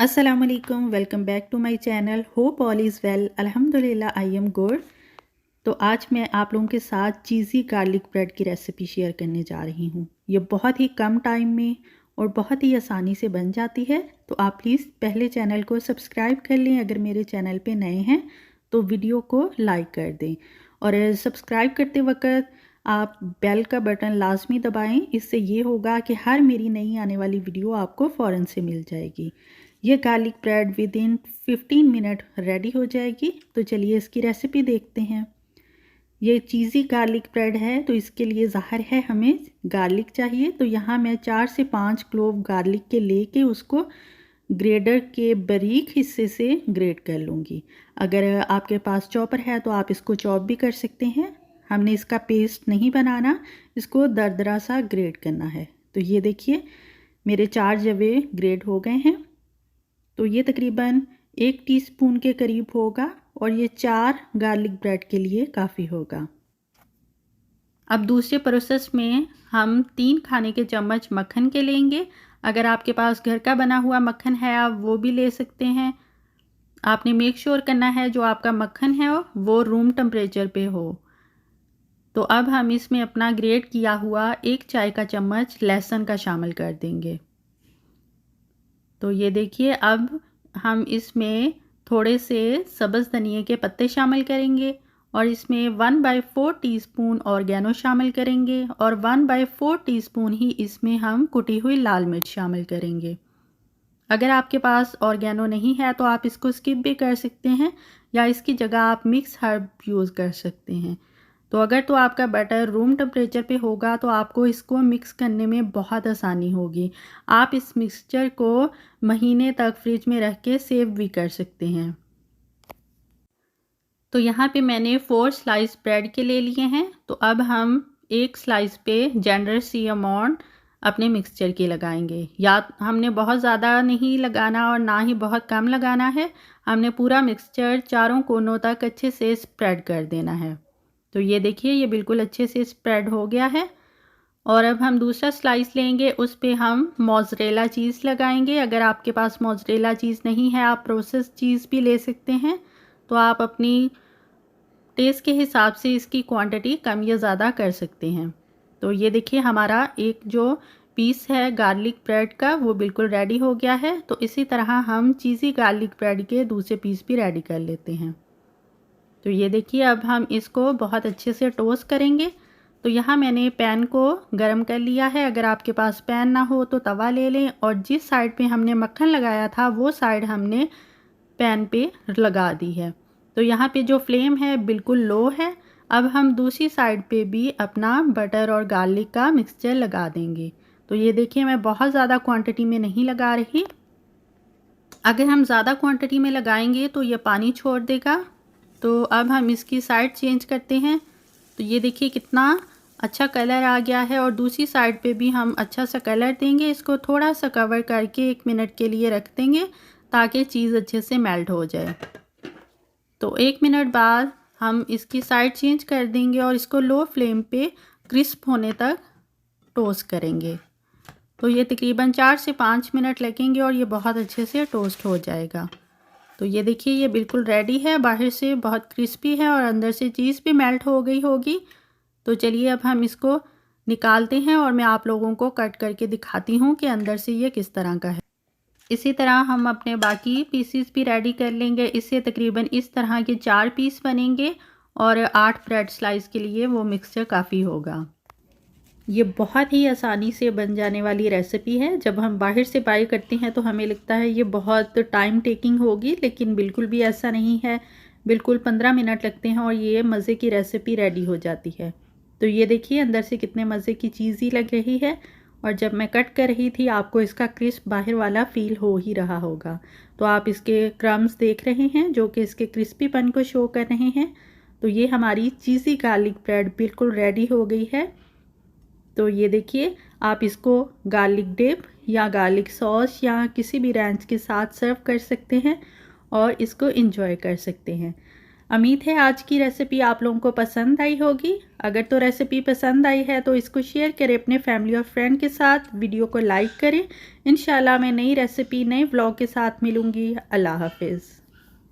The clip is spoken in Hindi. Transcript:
अस्सलामुअलैकुम, welcome back to my channel. Hope all is well. अल्हम्दुलिल्लाह आई एम गुड। तो आज मैं आप लोगों के साथ चीज़ी गार्लिक ब्रेड की रेसिपी शेयर करने जा रही हूँ। ये बहुत ही कम टाइम में और बहुत ही आसानी से बन जाती है। तो आप प्लीज़ पहले चैनल को सब्सक्राइब कर लें। अगर मेरे चैनल पे नए हैं तो वीडियो को लाइक कर दें और सब्सक्राइब करते वक्त आप बेल का बटन लाजमी दबाएं। इससे ये होगा कि हर मेरी नई आने वाली वीडियो आपको फ़ौरन से मिल जाएगी। ये garlic bread with in 15 minute ready हो जाएगी। तो चलिए इसकी रेसिपी देखते हैं। ये चीज़ी गार्लिक ब्रेड है तो इसके लिए ज़ाहिर है हमें गार्लिक चाहिए। तो यहाँ मैं 4 से 5 क्लोव गार्लिक के लेके उसको ग्रेडर के बारीक हिस्से से ग्रेट कर लूँगी। अगर आपके पास चॉपर है तो आप इसको चॉप भी कर सकते हैं। हमने इसका पेस्ट नहीं बनाना, इसको दरदरा सा ग्रेट करना है। तो ये देखिए मेरे 4 जवे ग्रेट हो गए हैं। तो ये तकरीबन 1 टीस्पून के करीब होगा और ये 4 गार्लिक ब्रेड के लिए काफ़ी होगा। अब दूसरे प्रोसेस में हम 3 खाने के चम्मच मक्खन के लेंगे। अगर आपके पास घर का बना हुआ मक्खन है आप वो भी ले सकते हैं। आपने मेक श्योर करना है जो आपका मक्खन है वो रूम टेम्परेचर पे हो। तो अब हम इसमें अपना ग्रेट किया हुआ 1 चाय का चम्मच लहसुन का शामिल कर देंगे। तो ये देखिए अब हम इसमें थोड़े से सब्ज़ धनिए के पत्ते शामिल करेंगे और इसमें 1/4 टीस्पून ऑर्गेनो शामिल करेंगे और 1/4 टीस्पून ही इसमें हम कुटी हुई लाल मिर्च शामिल करेंगे। अगर आपके पास ऑर्गेनो नहीं है तो आप इसको स्किप भी कर सकते हैं या इसकी जगह आप मिक्स हर्ब यूज़ कर सकते हैं। तो अगर तो आपका बटर रूम टेम्परेचर पे होगा तो आपको इसको मिक्स करने में बहुत आसानी होगी। आप इस मिक्सचर को महीने तक फ्रिज में रख के सेव भी कर सकते हैं। तो यहाँ पे मैंने 4 स्लाइस ब्रेड के ले लिए हैं। तो अब हम 1 स्लाइस पे जनरस सी अमाउंट अपने मिक्सचर की लगाएंगे। या हमने बहुत ज़्यादा नहीं लगाना और ना ही बहुत कम लगाना है। हमने पूरा मिक्सचर चारों कोनों तक अच्छे से स्प्रेड कर देना है। तो ये देखिए ये बिल्कुल अच्छे से स्प्रेड हो गया है। और अब हम दूसरा स्लाइस लेंगे, उस पे हम मोज़रेला चीज़ लगाएंगे। अगर आपके पास मोज़रेला चीज़ नहीं है आप प्रोसेस चीज़ भी ले सकते हैं। तो आप अपनी टेस्ट के हिसाब से इसकी क्वांटिटी कम या ज़्यादा कर सकते हैं। तो ये देखिए हमारा एक जो पीस है गार्लिक ब्रेड का वो बिल्कुल रेडी हो गया है। तो इसी तरह हम चीज़ी गार्लिक ब्रेड के दूसरे पीस भी रेडी कर लेते हैं। तो ये देखिए अब हम इसको बहुत अच्छे से टोस्ट करेंगे। तो यहाँ मैंने पैन को गरम कर लिया है। अगर आपके पास पैन ना हो तो तवा ले लें और जिस साइड पे हमने मक्खन लगाया था वो साइड हमने पैन पे लगा दी है। तो यहाँ पे जो फ्लेम है बिल्कुल लो है। अब हम दूसरी साइड पे भी अपना बटर और गार्लिक का मिक्सचर लगा देंगे। तो ये देखिए मैं बहुत ज़्यादा क्वांटिटी में नहीं लगा रही। अगर हम ज़्यादा क्वांटिटी में लगाएंगे तो ये पानी छोड़ देगा। तो अब हम इसकी साइड चेंज करते हैं। तो ये देखिए कितना अच्छा कलर आ गया है और दूसरी साइड पे भी हम अच्छा सा कलर देंगे। इसको थोड़ा सा कवर करके 1 मिनट के लिए रख देंगे ताकि चीज़ अच्छे से मेल्ट हो जाए। तो 1 मिनट बाद हम इसकी साइड चेंज कर देंगे और इसको लो फ्लेम पे क्रिस्प होने तक टोस्ट करेंगे। तो ये तकरीबन 4 से 5 मिनट लगेंगे और ये बहुत अच्छे से टोस्ट हो जाएगा। तो ये देखिए ये बिल्कुल रेडी है, बाहर से बहुत क्रिस्पी है और अंदर से चीज़ भी मेल्ट हो गई होगी। तो चलिए अब हम इसको निकालते हैं और मैं आप लोगों को कट करके दिखाती हूँ कि अंदर से ये किस तरह का है। इसी तरह हम अपने बाकी पीसीस भी रेडी कर लेंगे। इससे तकरीबन इस तरह के 4 पीस बनेंगे और 8 ब्रेड स्लाइस के लिए वो मिक्सचर काफ़ी होगा। ये बहुत ही आसानी से बन जाने वाली रेसिपी है। जब हम बाहर से बाय करते हैं तो हमें लगता है ये बहुत टाइम टेकिंग होगी, लेकिन बिल्कुल भी ऐसा नहीं है। बिल्कुल 15 मिनट लगते हैं और ये मज़े की रेसिपी रेडी हो जाती है। तो ये देखिए अंदर से कितने मज़े की चीज़ ही लग रही है और जब मैं कट कर रही थी आपको इसका क्रिस्प बाहर वाला फील हो ही रहा होगा। तो आप इसके क्रम्स देख रहे हैं जो कि इसके क्रिस्पीपन को शो कर रहे हैं। तो ये हमारी चीज़ी गार्लिक ब्रेड बिल्कुल रेडी हो गई है। तो ये देखिए आप इसको गार्लिक डिप या गार्लिक सॉस या किसी भी रैंच के साथ सर्व कर सकते हैं और इसको एंजॉय कर सकते हैं। उम्मीद है आज की रेसिपी आप लोगों को पसंद आई होगी। अगर तो रेसिपी पसंद आई है तो इसको शेयर करें अपने फैमिली और फ्रेंड के साथ। वीडियो को लाइक करें। इंशाल्लाह मैं नई रेसिपी नए व्लॉग के साथ मिलूँगी। अल्लाह हाफिज़।